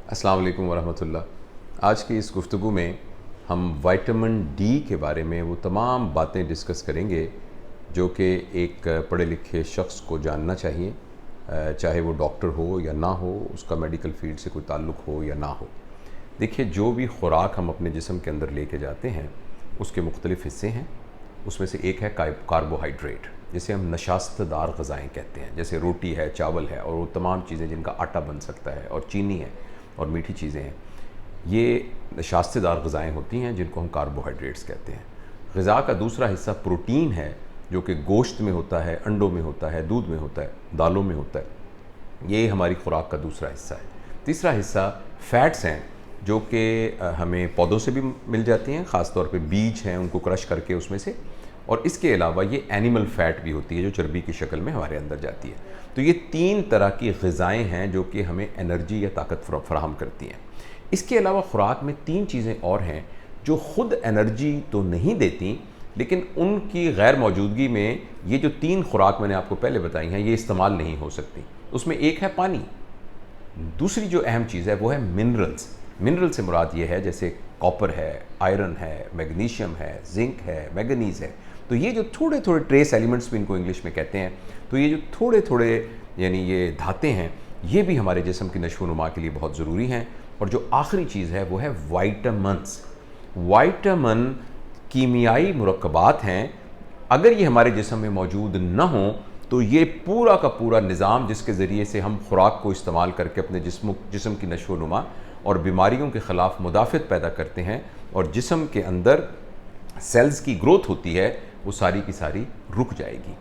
अस्सलाम वालेकुम वरहमतुल्लाह। आज की इस गुफ्तगू में हम विटामिन डी के बारे में वो तमाम बातें डिस्कस करेंगे जो कि एक पढ़े लिखे शख्स को जानना चाहिए, चाहे वो डॉक्टर हो या ना हो, उसका मेडिकल फील्ड से कोई ताल्लुक़ हो या ना हो। देखिए, जो भी ख़ुराक हम अपने जिस्म के अंदर लेके जाते हैं उसके मुख्तलिफ़ हिस्से हैं। उसमें से एक है कार्बोहाइड्रेट, जिसे हम नशास्तदार ग़ज़ाएँ कहते हैं, जैसे रोटी है, चावल है और वो तमाम चीज़ें जिनका आटा बन सकता है, और चीनी है और मीठी चीज़ें हैं। ये नशास्तदार ग़ज़ाएँ होती हैं जिनको हम कार्बोहाइड्रेट्स कहते हैं। ग़िज़ा का दूसरा हिस्सा प्रोटीन है, जो कि गोश्त में होता है, अंडों में होता है, दूध में होता है, दालों में होता है। ये हमारी ख़ुराक का दूसरा हिस्सा है। तीसरा हिस्सा फ़ैट्स हैं, जो कि हमें पौधों से भी मिल जाती हैं, ख़ास तौर पे बीज हैं उनको क्रश करके उसमें से, और इसके अलावा ये एनिमल फ़ैट भी होती है जो चर्बी की शक्ल में हमारे अंदर जाती है। तो ये 3 तरह की ग़िज़ाएँ हैं जो कि हमें एनर्जी या ताकत फ़राहम करती हैं। इसके अलावा ख़ुराक में 3 चीज़ें और हैं जो ख़ुद एनर्जी तो नहीं देती, लेकिन उनकी गैर मौजूदगी में ये जो 3 ख़ुराक मैंने आपको पहले बताई हैं ये इस्तेमाल नहीं हो सकती। उसमें एक है पानी, दूसरी जो अहम चीज़ है वो है मिनरल्स। मिनरल से मुराद ये है जैसे कॉपर है, आयरन है, मैग्नीशियम है, जिंक है, मैंगनीज़ है। तो ये जो थोड़े थोड़े ट्रेस एलिमेंट्स भी इनको इंग्लिश में कहते हैं, तो ये जो थोड़े थोड़े यानी ये धातें हैं, ये भी हमारे जिस्म की नशो-नुमा के लिए बहुत ज़रूरी हैं। और जो आखिरी चीज़ है वो है वाइटामिन्स। वाइटामिन कीमियाई मुरक्कबात हैं, अगर ये हमारे जिस्म में मौजूद न हो तो ये पूरा का पूरा निज़ाम जिसके ज़रिए से हम खुराक को इस्तेमाल करके अपने जिस्म की नशो-नुमा और बीमारियों के ख़िलाफ़ मुदाफ़त पैदा करते हैं और जिस्म के अंदर सेल्स की ग्रोथ होती है, वो सारी की सारी रुक जाएगी।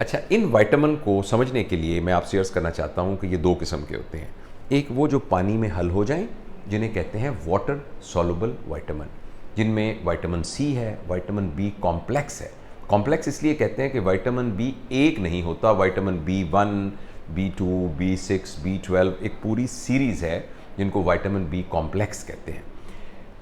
अच्छा, इन विटामिन को समझने के लिए मैं आपसे अर्ज़ करना चाहता हूँ कि ये 2 किस्म के होते हैं। एक वो जो पानी में हल हो जाएं, जिन्हें कहते हैं वाटर सॉल्युबल विटामिन, जिनमें विटामिन सी है, विटामिन बी कॉम्प्लेक्स है। कॉम्प्लेक्स इसलिए कहते हैं कि विटामिन बी एक नहीं होता, विटामिन बी1, बी2, बी6, बी12 एक पूरी सीरीज़ है जिनको विटामिन बी कॉम्प्लेक्स कहते हैं।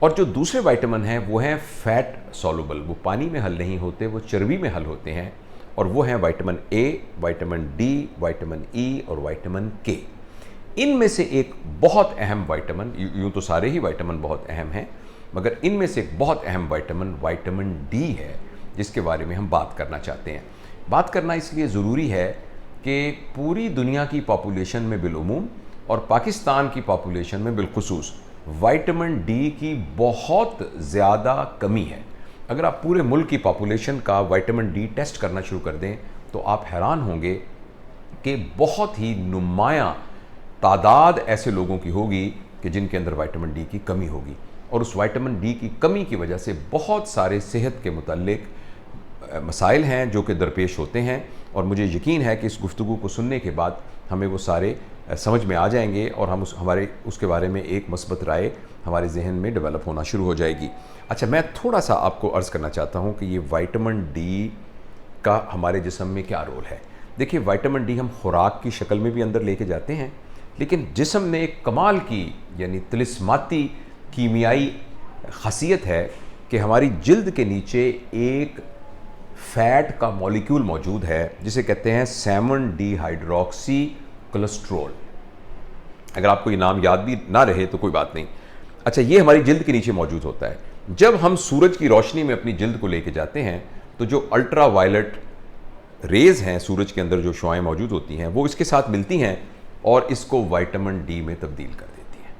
और जो दूसरे विटामिन हैं वो हैं फैट सॉल्युबल, वो पानी में हल नहीं होते, वो चर्बी में हल होते हैं, और वो हैं vitamin A, vitamin D, vitamin E और विटामिन के। इनमें से एक बहुत अहम विटामिन, यूँ तो सारे ही विटामिन बहुत अहम हैं, मगर इनमें से एक बहुत अहम विटामिन विटामिन डी है, जिसके बारे में हम बात करना चाहते हैं। बात करना इसलिए ज़रूरी है कि पूरी दुनिया की पॉपुलेशन में बिलउमूम और पाकिस्तान की पॉपुलेशन में बिलखुसूस विटामिन डी की बहुत ज़्यादा कमी है। अगर आप पूरे मुल्क की पॉपुलेशन का विटामिन डी टेस्ट करना शुरू कर दें तो आप हैरान होंगे कि बहुत ही नुमायां तादाद ऐसे लोगों की होगी कि जिनके अंदर विटामिन डी की कमी होगी, और उस विटामिन डी की कमी की वजह से बहुत सारे सेहत के मुताल्लिक मसाइल हैं जो कि दरपेश होते हैं। और मुझे यकीन है कि इस गुफ्तगू को सुनने के बाद हमें वो सारे समझ में आ जाएंगे और हम उसके बारे में एक मस्बत राय हमारे जहन में डेवलप होना शुरू हो जाएगी। अच्छा, मैं थोड़ा सा आपको अर्ज़ करना चाहता हूँ कि ये विटामिन डी का हमारे जिस्म में क्या रोल है। देखिए, विटामिन डी हम खुराक की शक्ल में भी अंदर लेके जाते हैं, लेकिन जिस्म में एक कमाल की यानी तिलिस्माती कीमियाई खासियत है कि हमारी जिल्द के नीचे एक फ़ैट का मॉलिक्यूल मौजूद है जिसे कहते हैं 7 डिहाइड्रोक्सी कोलेस्ट्रॉल। अगर आपको ये नाम याद भी ना रहे तो कोई बात नहीं। अच्छा, ये हमारी जिल्द के नीचे मौजूद होता है। जब हम सूरज की रोशनी में अपनी जिल्द को लेके जाते हैं तो जो अल्ट्रा वायलेट रेज़ हैं, सूरज के अंदर जो शुआएं मौजूद होती हैं, वो इसके साथ मिलती हैं और इसको विटामिन डी में तब्दील कर देती हैं।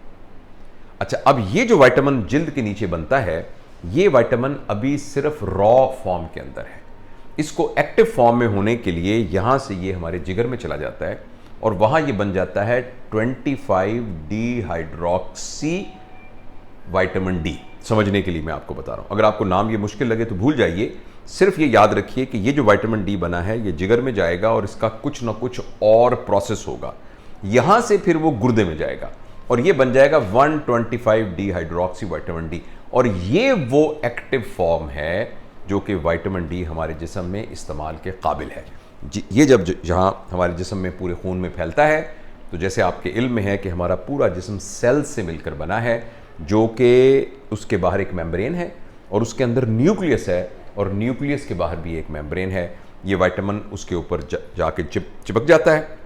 अच्छा, अब ये जो विटामिन जिल्द के नीचे बनता है, ये विटामिन अभी सिर्फ रॉ फॉर्म के अंदर है। इसको एक्टिव फॉर्म में होने के लिए यहाँ से ये हमारे जिगर में चला जाता है और वहाँ ये बन जाता है 25 डिहाइड्रोक्सी विटामिन डी। समझने के लिए मैं आपको बता रहा हूँ, अगर आपको नाम ये मुश्किल लगे तो भूल जाइए, सिर्फ ये याद रखिए कि ये जो विटामिन डी बना है ये जिगर में जाएगा और इसका कुछ ना कुछ और प्रोसेस होगा, यहाँ से फिर वो गुर्दे में जाएगा और ये बन जाएगा 125 डिहाइड्रोक्सी विटामिन डी। और ये वो एक्टिव फॉर्म है जो कि विटामिन डी हमारे जिस्म में इस्तेमाल के काबिल है। ये जब जहाँ हमारे जिस्म में पूरे खून में फैलता है, तो जैसे आपके इल्म में है कि हमारा पूरा जिस्म सेल्स से मिलकर बना है, जो कि उसके बाहर एक मेम्ब्रेन है और उसके अंदर न्यूक्लियस है और न्यूक्लियस के बाहर भी एक मेम्ब्रेन है। ये विटामिन उसके ऊपर जाके चिपक जाता है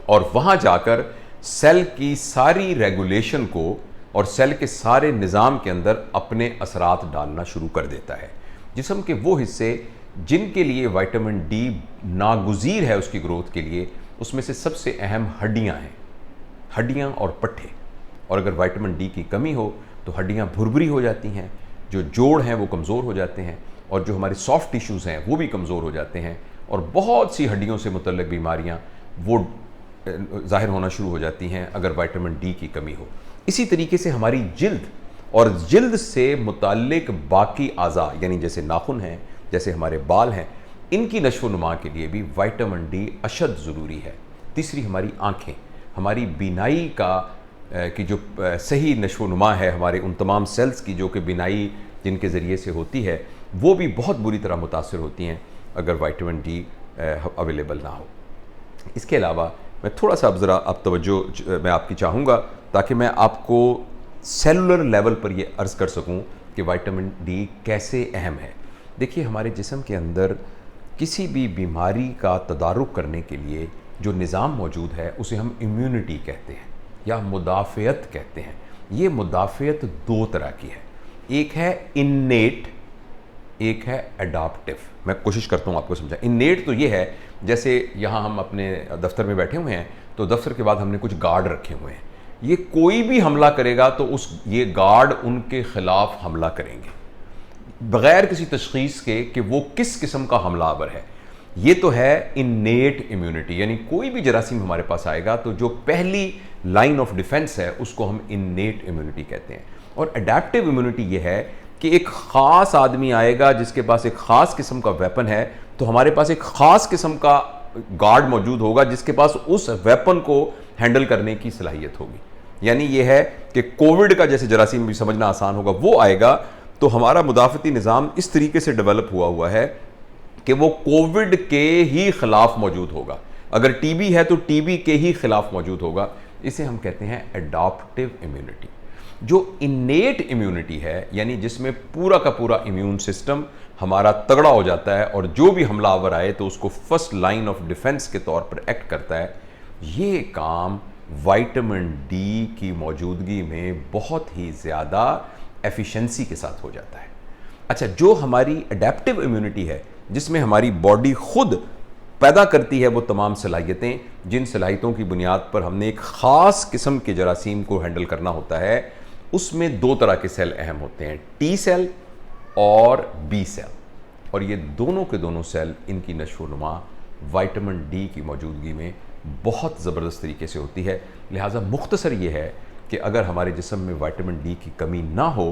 और वहाँ जाकर सेल की सारी रेगुलेशन को और सेल के सारे निज़ाम के अंदर अपने असरात डालना शुरू कर देता है। जिस्म के वो हिस्से जिनके लिए विटामिन डी नागुज़ीर है उसकी ग्रोथ के लिए, उसमें से सबसे अहम हड्डियां हैं, हड्डियां और पट्टे। और अगर विटामिन डी की कमी हो तो हड्डियां भुरभुरी हो जाती हैं, जो जोड़ हैं वो कमज़ोर हो जाते हैं, और जो हमारे सॉफ्ट टिश्यूज़ हैं वो भी कमज़ोर हो जाते हैं, और बहुत सी हड्डियों से मुतल्लिक बीमारियां वो ज़ाहिर होना शुरू हो जाती हैं अगर विटामिन डी की कमी हो। इसी तरीके से हमारी जिल्द और जिल्द से मुताल्लिक बाकी आज़ा, यानी जैसे नाखून हैं, जैसे हमारे बाल हैं, इनकी नशो नुमा के लिए भी विटामिन डी अशद ज़रूरी है। तीसरी हमारी आँखें, हमारी बीनाई की जो सही नशो नुमा है, हमारे उन तमाम सेल्स की जो कि बीनाई जिनके ज़रिए से होती है, वो भी बहुत बुरी तरह मुतासर होती हैं अगर विटामिन डी अवेलेबल ना हो। इसके अलावा मैं थोड़ा सा अब ज़रा आप तवज्जो मैं आपकी चाहूँगा ताकि मैं आपको सेलुलर लेवल पर ये अर्ज़ कर सकूँ कि विटामिन डी कैसे अहम है। देखिए, हमारे जिस्म के अंदर किसी भी बीमारी का तदारुक करने के लिए जो निज़ाम मौजूद है उसे हम इम्यूनिटी कहते हैं या मुदाफ़ियत कहते हैं। ये मुदाफ़ियत दो तरह की है, एक है इन्नेट, एक है एडाप्टिव। मैं कोशिश करता हूँ आपको समझा। इन्नेट तो ये है, जैसे यहाँ हम अपने दफ्तर में बैठे हुए हैं तो दफ्तर के बाद हमने कुछ गार्ड रखे हुए हैं, ये कोई भी हमला करेगा तो ये गार्ड उनके ख़िलाफ़ हमला करेंगे बग़ैर किसी तशख़ीस के कि वो किस किस्म का हमलावर है। ये तो है इन्नेट इम्यूनिटी, यानी कोई भी जरासीम हमारे पास आएगा तो जो पहली लाइन ऑफ डिफेंस है उसको हम इन्नेट इम्यूनिटी कहते हैं। और अडेप्टिव इम्यूनिटी ये है कि एक ख़ास आदमी आएगा जिसके पास एक ख़ास किस्म का वेपन है, तो हमारे पास एक ख़ास किस्म का गार्ड मौजूद होगा जिसके पास उस वेपन को हैंडल करने की सलाहियत होगी। यानी ये है कि कोविड का जैसे जरासीम भी समझना आसान होगा, वो आएगा तो हमारा मुदाफ़ती निज़ाम इस तरीके से डेवलप हुआ है कि वो कोविड के ही ख़िलाफ़ मौजूद होगा। अगर टीबी है तो टीबी के ही ख़िलाफ़ मौजूद होगा। इसे हम कहते हैं एडाप्टिव इम्यूनिटी। जो इन्नेट इम्यूनिटी है, यानी जिसमें पूरा का पूरा इम्यून सिस्टम हमारा तगड़ा हो जाता है और जो भी हमलावर आए तो उसको फर्स्ट लाइन ऑफ डिफेंस के तौर पर एक्ट करता है, ये काम विटामिन डी की मौजूदगी में बहुत ही ज़्यादा एफिशिएंसी के साथ हो जाता है। अच्छा, जो हमारी एडेप्टिव इम्यूनिटी है जिसमें हमारी बॉडी खुद पैदा करती है वो तमाम सलाहियतें, जिन सलाहियतों की बुनियाद पर हमने एक ख़ास किस्म के जरासीम को हैंडल करना होता है, उसमें दो तरह के सेल अहम होते हैं, टी सेल और बी सेल। और ये दोनों के दोनों सेल, इनकी नशो नुमा विटामिन डी की मौजूदगी में बहुत ज़बरदस्त तरीके से होती है। लिहाजा मुख्तसर ये है कि अगर हमारे जिस्म में विटामिन डी की कमी ना हो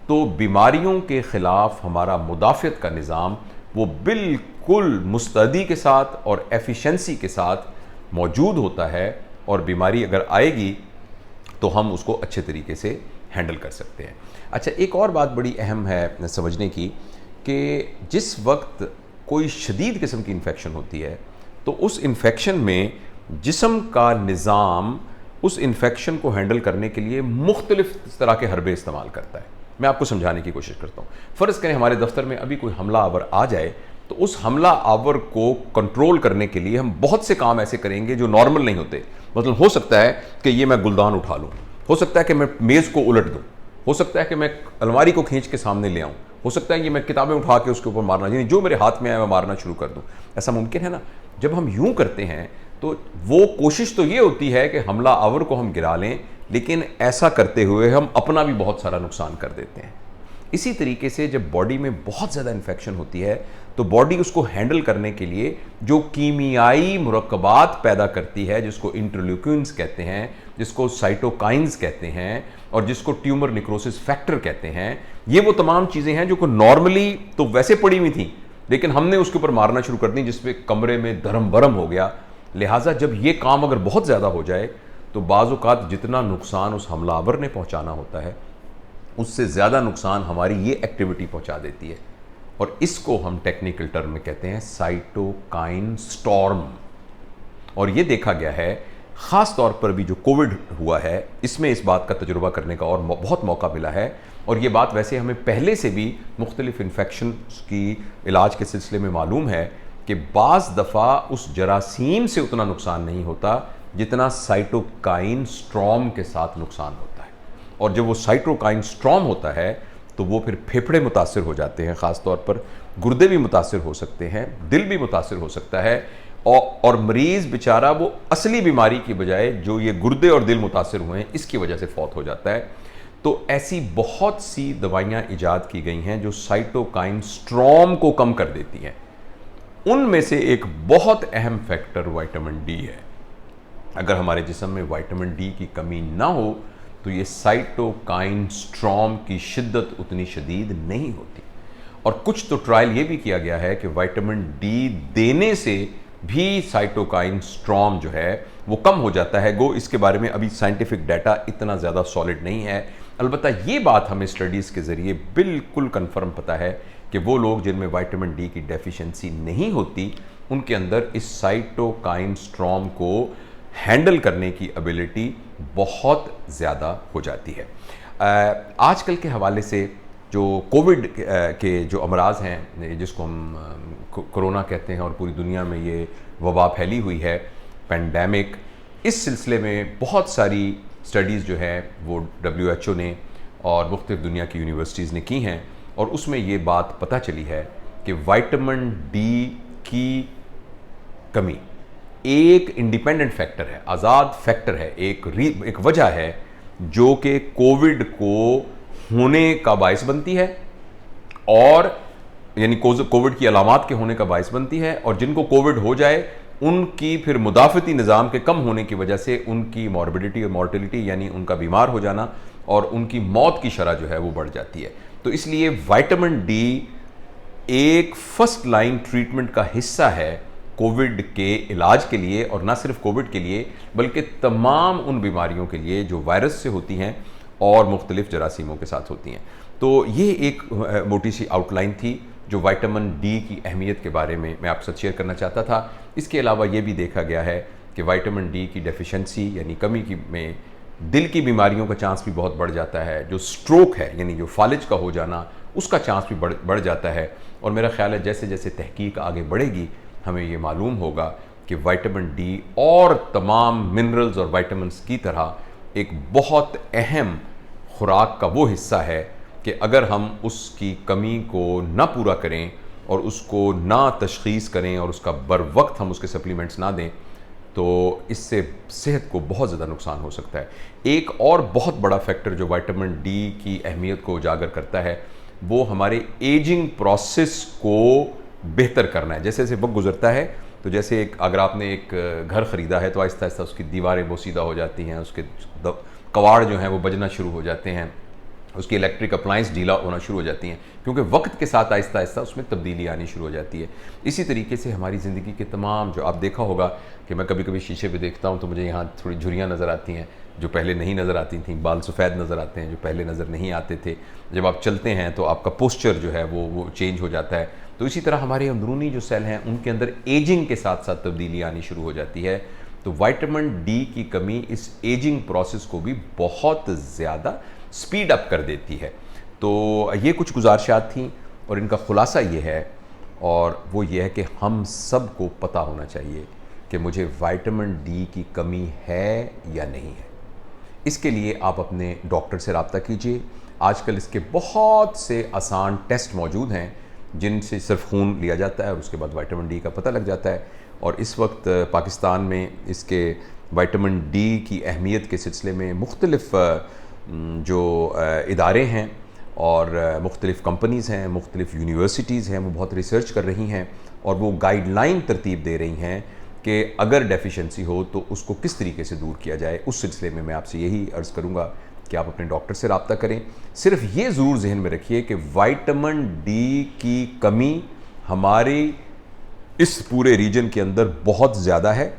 तो बीमारियों के ख़िलाफ़ हमारा मुदाफ़ियत का निज़ाम वो बिल्कुल मुस्तैदी के साथ और एफिशिएंसी के साथ मौजूद होता है, और बीमारी अगर आएगी तो हम उसको अच्छे तरीके से हैंडल कर सकते हैं। अच्छा, एक और बात बड़ी अहम है समझने की कि जिस वक्त कोई शदीद किस्म की इन्फेक्शन होती है तो उस इन्फेक्शन में जिस्म का निज़ाम उस इन्फेक्शन को हैंडल करने के लिए मुख्तलिफ तरह के हरबे इस्तेमाल करता है। मैं आपको समझाने की कोशिश करता हूँ। फ़र्ज़ करें हमारे दफ्तर में अभी कोई हमला आवर आ जाए तो उस हमला आवर को कंट्रोल करने के लिए हम बहुत से काम ऐसे करेंगे जो नॉर्मल नहीं होते। मतलब हो सकता है कि ये मैं गुलदान उठा लूँ, हो सकता है कि मैं मेज़ को उलट दूँ, हो सकता है कि मैं अलमारी को खींच के सामने ले आऊँ, हो सकता है कि मैं किताबें उठा के उसके ऊपर मारना, यानी जो मेरे हाथ में आए मैं मारना शुरू कर दूँ। ऐसा मुमकिन है ना? जब हम यूँ करते हैं तो वो कोशिश तो ये होती है कि हमला आवर को हम गिरा लें, लेकिन ऐसा करते हुए हम अपना भी बहुत सारा नुकसान कर देते हैं। इसी तरीके से जब बॉडी में बहुत ज़्यादा इन्फेक्शन होती है तो बॉडी उसको हैंडल करने के लिए जो कीमियाई मुरक्कबात पैदा करती है, जिसको इंटरल्यूकिन्स कहते हैं, जिसको साइटोकाइंस कहते हैं और जिसको ट्यूमर निक्रोसिस फैक्टर कहते हैं, ये वो तमाम चीज़ें हैं जो को नॉर्मली तो वैसे पड़ी हुई थी लेकिन हमने उसके ऊपर मारना शुरू कर दी, जिसपे कमरे में धर्म भरम हो गया। लिहाजा जब ये काम अगर बहुत ज़्यादा हो जाए तो बाज़ औक़ात जितना नुकसान उस हमलावर ने पहुंचाना होता है उससे ज़्यादा नुकसान हमारी ये एक्टिविटी पहुंचा देती है, और इसको हम टेक्निकल टर्म में कहते हैं साइटोकाइन स्टॉर्म। और ये देखा गया है ख़ास तौर पर भी जो कोविड हुआ है इसमें इस बात का तजुर्बा करने का और बहुत मौका मिला है। और ये बात वैसे हमें पहले से भी मुख्तलिफ इन्फेक्शन की इलाज के सिलसिले में मालूम है कि बाज़ दफ़ा उस जरासीम से उतना नुकसान नहीं होता जितना साइटोकाइन स्ट्रॉम के साथ नुकसान होता है। और जब वो साइटोकाइन स्ट्रॉम होता है तो वो फिर फेफड़े मुतासिर हो जाते हैं, ख़ास तौर पर गुर्दे भी मुतासिर हो सकते हैं, दिल भी मुतासिर हो सकता है, और मरीज़ बेचारा वो असली बीमारी की बजाय जो ये गुर्दे और दिल मुतासिर हुए हैं इसकी वजह से फौत हो जाता है। तो ऐसी बहुत सी दवाइयाँ ईजाद की गई हैं जो साइटोकाइन स्ट्रॉम को कम कर देती हैं। उनमें से एक बहुत अहम फैक्टर विटामिन डी है। अगर हमारे जिस्म में विटामिन डी की कमी ना हो तो ये साइटोकाइन स्ट्रॉम की शिद्दत उतनी शदीद नहीं होती। और कुछ तो ट्रायल ये भी किया गया है कि विटामिन डी देने से भी साइटोकाइन स्ट्रॉम जो है वो कम हो जाता है। गो इसके बारे में अभी साइंटिफिक डाटा इतना ज़्यादा सॉलिड नहीं है, अलबत्ता ये बात हमें स्टडीज़ के ज़रिए बिल्कुल कंफर्म पता है कि वो लोग जिनमें विटामिन डी की डेफिशिएंसी नहीं होती उनके अंदर इस साइटोकाइन स्ट्रॉम को हैंडल करने की एबिलिटी बहुत ज़्यादा हो जाती है। आजकल के हवाले से जो कोविड के जो अमराज हैं जिसको हम कोरोना कहते हैं और पूरी दुनिया में ये वबा फैली हुई है, पेंडेमिक, इस सिलसिले में बहुत सारी स्टडीज़ जो है वो WHO ने और मुख्तलिफ दुनिया की यूनिवर्सिटीज़ ने की हैं और उसमें ये बात पता चली है कि विटामिन डी की कमी एक इंडिपेंडेंट फैक्टर है, आज़ाद फैक्टर है, एक वजह है जो कि कोविड को होने का बायस बनती है, और यानी कोविड की अलामात के होने का बायस बनती है, और जिनको कोविड हो जाए उनकी फिर मुदाफ़ती निज़ाम के कम होने की वजह से उनकी मॉर्बिडिटी और मॉर्टिलिटी यानी उनका बीमार हो जाना और उनकी मौत की शरह जो है वो बढ़ जाती है। तो इसलिए विटामिन डी एक फर्स्ट लाइन ट्रीटमेंट का हिस्सा है कोविड के इलाज के लिए, और ना सिर्फ कोविड के लिए बल्कि तमाम उन बीमारियों के लिए जो वायरस से होती हैं और मुख्तलिफ जरासीमों के साथ होती हैं। तो ये एक मोटी सी आउटलाइन थी जो विटामिन डी की अहमियत के बारे में मैं आपके साथ शेयर करना चाहता था। इसके अलावा ये भी देखा गया है कि विटामिन डी की डेफिशिएंसी यानी कमी की में दिल की बीमारियों का चांस भी बहुत बढ़ जाता है, जो स्ट्रोक है यानी जो फालिज का हो जाना उसका चांस भी बढ़ जाता है। और मेरा ख्याल है जैसे जैसे तहकीक आगे बढ़ेगी हमें ये मालूम होगा कि विटामिन डी और तमाम मिनरल्स और विटामिन्स की तरह एक बहुत अहम खुराक का वो हिस्सा है कि अगर हम उसकी कमी को ना पूरा करें और उसको ना तशख़ीस करें और उसका बर वक्त हम उसके सप्लीमेंट्स ना दें तो इससे सेहत को बहुत ज़्यादा नुकसान हो सकता है। एक और बहुत बड़ा फैक्टर जो विटामिन डी की अहमियत को उजागर करता है वो हमारे एजिंग प्रोसेस को बेहतर करना है। जैसे जैसे वक्त गुजरता है तो जैसे अगर आपने एक घर ख़रीदा है तो आहिस्ता आहिस्ता उसकी दीवारें बोसीदा हो जाती हैं, उसके कवाड़ जो हैं वो बजना शुरू हो जाते हैं, उसकी इलेक्ट्रिक अप्लाइंस ढीला होना शुरू हो जाती हैं, क्योंकि वक्त के साथ आहिस्ता आहिस्ता उसमें तब्दीली आनी शुरू हो जाती है। इसी तरीके से हमारी ज़िंदगी के तमाम जो आप देखा होगा कि मैं कभी कभी शीशे पे देखता हूँ तो मुझे यहाँ थोड़ी झुर्रियाँ नज़र आती हैं जो पहले नहीं नज़र आती थी, बाल सफ़ेद नज़र आते हैं जो पहले नज़र नहीं आते थे, जब आप चलते हैं तो आपका पोस्चर जो है वो चेंज हो जाता है। तो इसी तरह हमारे अंदरूनी जो सेल हैं उनके अंदर एजिंग के साथ साथ तब्दीली आनी शुरू हो जाती है। तो विटामिन डी की कमी इस एजिंग प्रोसेस को भी बहुत ज़्यादा स्पीड अप कर देती है। तो ये कुछ गुजारिशात थी और इनका ख़ुलासा ये है, और वो ये है कि हम सब को पता होना चाहिए कि मुझे विटामिन डी की कमी है या नहीं है। इसके लिए आप अपने डॉक्टर से रब्ता कीजिए। आजकल इसके बहुत से आसान टेस्ट मौजूद हैं जिनसे सिर्फ खून लिया जाता है और उसके बाद विटामिन डी का पता लग जाता है। और इस वक्त पाकिस्तान में इसके विटामिन डी की अहमियत के सिलसिले में मुख्तलिफ़ जो इदारे हैं और मुख्तलिफ़ कंपनीज़ हैं, मुख्तलिफ़ यूनिवर्सिटीज़ हैं, वो बहुत रिसर्च कर रही हैं और वो गाइडलाइन तरतीब दे रही हैं कि अगर डेफिशिएंसी हो तो उसको किस तरीके से दूर किया जाए। उस सिलसिले में मैं आपसे यही अर्ज़ करूँगा कि आप अपने डॉक्टर से रब्ता करें। सिर्फ ये ज़रूर जहन में रखिए कि विटामिन डी की कमी हमारी इस पूरे रीजन के अंदर बहुत ज़्यादा है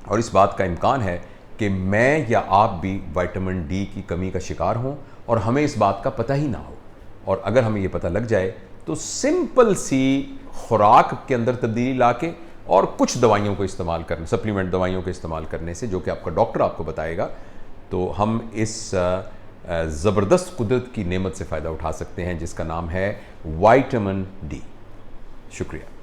और इस बात का इम्कान है कि मैं या आप भी विटामिन डी की कमी का शिकार हों और हमें इस बात का पता ही ना हो। और अगर हमें ये पता लग जाए तो सिंपल सी खुराक के अंदर तब्दीली लाके और कुछ दवाइयों को इस्तेमाल करने, सप्लीमेंट दवाइयों के इस्तेमाल करने से, जो कि आपका डॉक्टर आपको बताएगा, तो हम इस ज़बरदस्त कुदरत की नेमत से फ़ायदा उठा सकते हैं जिसका नाम है विटामिन डी। शुक्रिया।